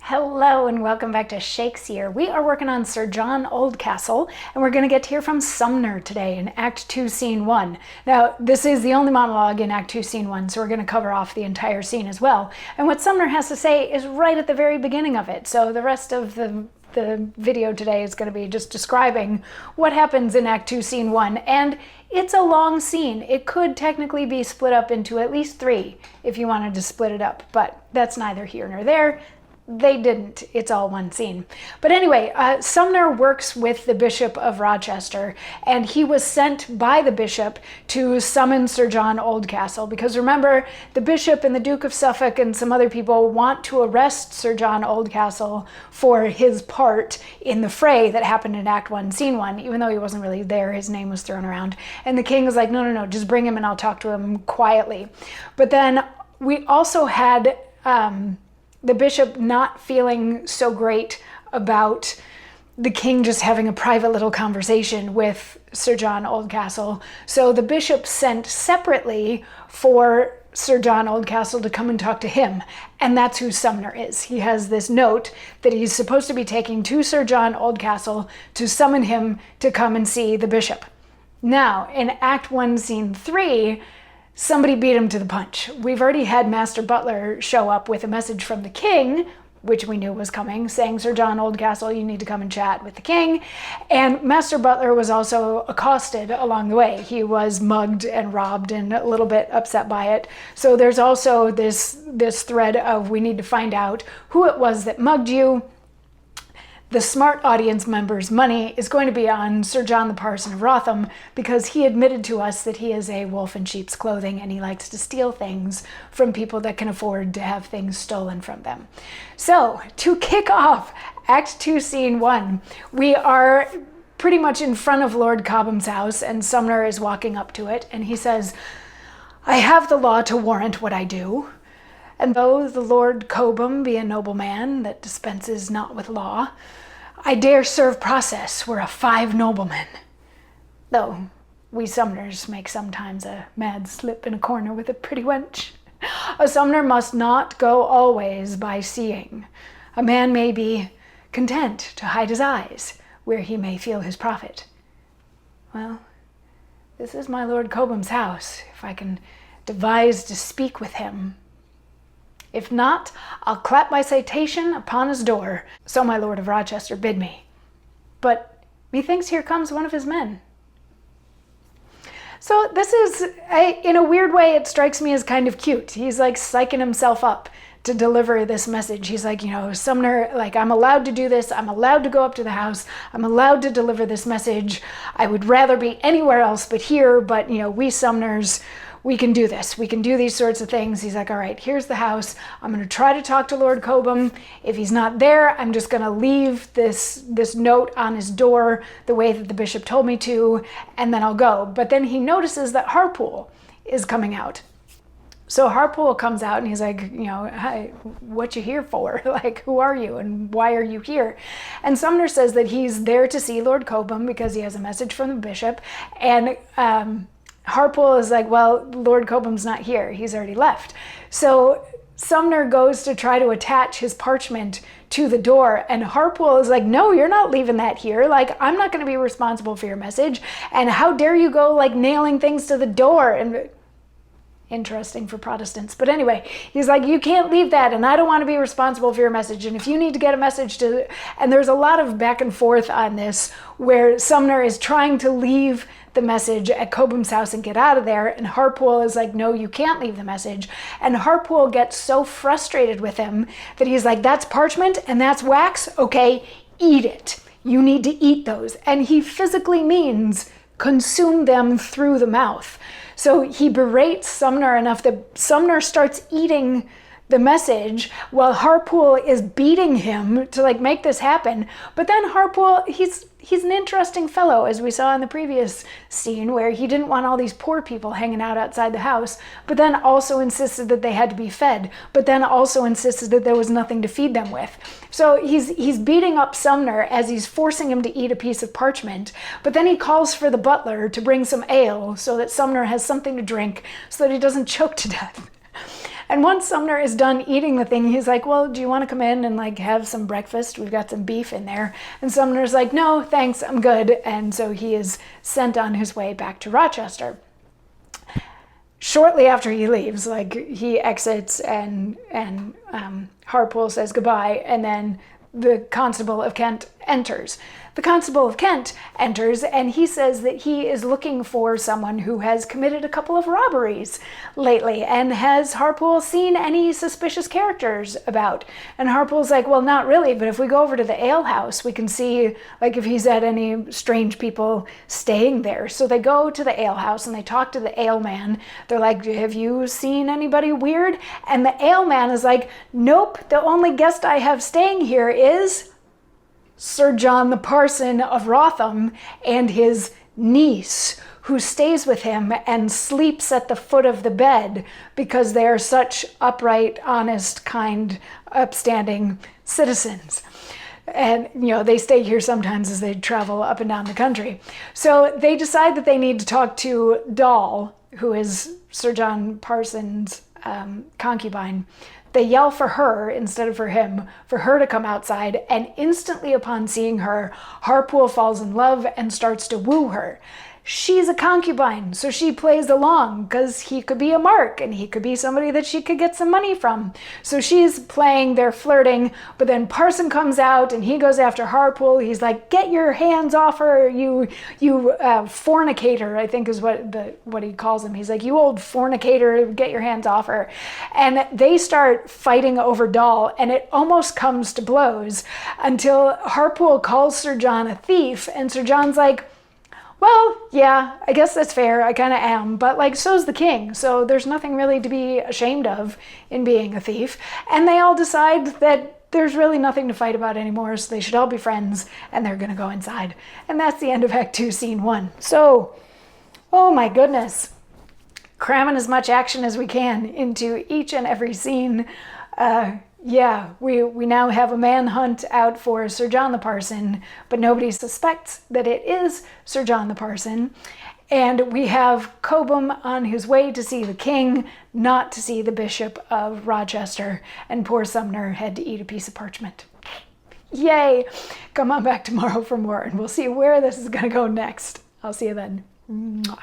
Hello and welcome back to Shakesyear. We are working on Sir John Oldcastle and we're going to get to hear from Sumner today in Act 2, Scene 1. Now, this is the only monologue in Act 2, Scene 1, so we're going to cover off the entire scene as well. And what Sumner has to say is right at the very beginning of it, so the rest of the video today is going to be just describing what happens in Act 2, Scene 1. And it's a long scene. It could technically be split up into at least 3 if you wanted to split it up, but that's neither here nor there. They didn't. It's all one scene. But anyway, Sumner works with the Bishop of Rochester, and he was sent by the bishop to summon Sir John Oldcastle, because remember, the bishop and the Duke of Suffolk and some other people want to arrest Sir John Oldcastle for his part in the fray that happened in Act 1, Scene 1, even though he wasn't really there, his name was thrown around. And the king was like, no, just bring him and I'll talk to him quietly. But then we also had the bishop not feeling so great about the king just having a private little conversation with Sir John Oldcastle. So the bishop sent separately for Sir John Oldcastle to come and talk to him. And that's who Sumner is. He has this note that he's supposed to be taking to Sir John Oldcastle to summon him to come and see the bishop. Now, in Act 1, Scene 3, somebody beat him to the punch. We've already had Master Butler show up with a message from the king, which we knew was coming, saying, Sir John Oldcastle, you need to come and chat with the king. And Master Butler was also accosted along the way. He was mugged and robbed and a little bit upset by it. So there's also this thread of we need to find out who it was that mugged you. The smart audience member's money is going to be on Sir John the Parson of Wrotham, because he admitted to us that he is a wolf in sheep's clothing and he likes to steal things from people that can afford to have things stolen from them. So, to kick off Act 2, Scene 1, we are pretty much in front of Lord Cobham's house, and Sumner is walking up to it, and he says, I have the law to warrant what I do. And though the Lord Cobham be a noble man that dispenses not with law, I dare serve process were a 5 noblemen. Though we Sumners make sometimes a mad slip in a corner with a pretty wench. A Sumner must not go always by seeing. A man may be content to hide his eyes where he may feel his profit. Well, this is my Lord Cobham's house, if I can devise to speak with him. If not, I'll clap my citation upon his door, so my Lord of Rochester bid me. But methinks here comes one of his men. So this is, in a weird way, it strikes me as kind of cute. He's like psyching himself up to deliver this message. He's like, Sumner, like, I'm allowed to do this. I'm allowed to go up to the house. I'm allowed to deliver this message. I would rather be anywhere else but here, but, we Sumners, we can do this. We can do these sorts of things. He's like, all right, here's the house. I'm going to try to talk to Lord Cobham. If he's not there, I'm just going to leave this note on his door the way that the bishop told me to, and then I'll go. But then he notices that Harpool is coming out. So Harpool comes out and he's like, hi, what you here for? Like, who are you and why are you here? And Sumner says that he's there to see Lord Cobham because he has a message from the bishop. And Harpool is like, well, Lord Cobham's not here. He's already left. So Sumner goes to try to attach his parchment to the door, and Harpool is like, no, you're not leaving that here. Like, I'm not going to be responsible for your message. And how dare you go, like, nailing things to the door? And interesting for Protestants. But anyway, he's like, you can't leave that, and I don't want to be responsible for your message. And if you need to get a message to... And there's a lot of back and forth on this, where Sumner is trying to leave the message at Cobham's house and get out of there, and Harpool is like, no, you can't leave the message. And Harpool gets so frustrated with him that he's like, that's parchment and that's wax? Okay, eat it. You need to eat those. And he physically means consume them through the mouth. So he berates Sumner enough that Sumner starts eating the message while Harpool is beating him to like make this happen. But then Harpool, he's an interesting fellow, as we saw in the previous scene, where he didn't want all these poor people hanging out outside the house, but then also insisted that they had to be fed, but then also insisted that there was nothing to feed them with. So he's beating up Sumner as he's forcing him to eat a piece of parchment, but then he calls for the butler to bring some ale so that Sumner has something to drink so that he doesn't choke to death. And once Sumner is done eating the thing, he's like, well, do you want to come in and like have some breakfast? We've got some beef in there. And Sumner's like, no, thanks, I'm good. And so he is sent on his way back to Rochester. Shortly after he leaves, like he exits and Harpole says goodbye, and then the Constable of Kent enters. The Constable of Kent enters and he says that he is looking for someone who has committed a couple of robberies lately, and has Harpole seen any suspicious characters about? And Harpole's like, well, not really, but if we go over to the alehouse, we can see like if he's had any strange people staying there. So they go to the alehouse and they talk to the aleman. They're like, have you seen anybody weird? And the aleman is like, nope, the only guest I have staying here is Sir John the Parson of Wrotham and his niece, who stays with him and sleeps at the foot of the bed because they are such upright, honest, kind, upstanding citizens. And, you know, they stay here sometimes as they travel up and down the country. So they decide that they need to talk to Doll, who is Sir John Parsons' concubine. They yell for her instead of for him, for her to come outside, and instantly upon seeing her, Harpole falls in love and starts to woo her. She's a concubine, so she plays along because he could be a mark and he could be somebody that she could get some money from. So she's playing, they're flirting, but then Parson comes out and he goes after Harpole. He's like, get your hands off her, you fornicator, I think is what he calls him. He's like, you old fornicator, get your hands off her. And they start fighting over Doll, and it almost comes to blows until Harpole calls Sir John a thief, and Sir John's like, well, yeah, I guess that's fair. I kind of am. But like, so's the king. So there's nothing really to be ashamed of in being a thief. And they all decide that there's really nothing to fight about anymore. So they should all be friends, and they're going to go inside. And that's the end of Act 2, Scene 1. So, oh my goodness. Cramming as much action as we can into each and every scene. Yeah, we now have a manhunt out for Sir John the Parson, but nobody suspects that it is Sir John the Parson. And we have Cobham on his way to see the king, not to see the Bishop of Rochester, and poor Sumner had to eat a piece of parchment. Yay! Come on back tomorrow for more, and we'll see where this is going to go next. I'll see you then. Mwah.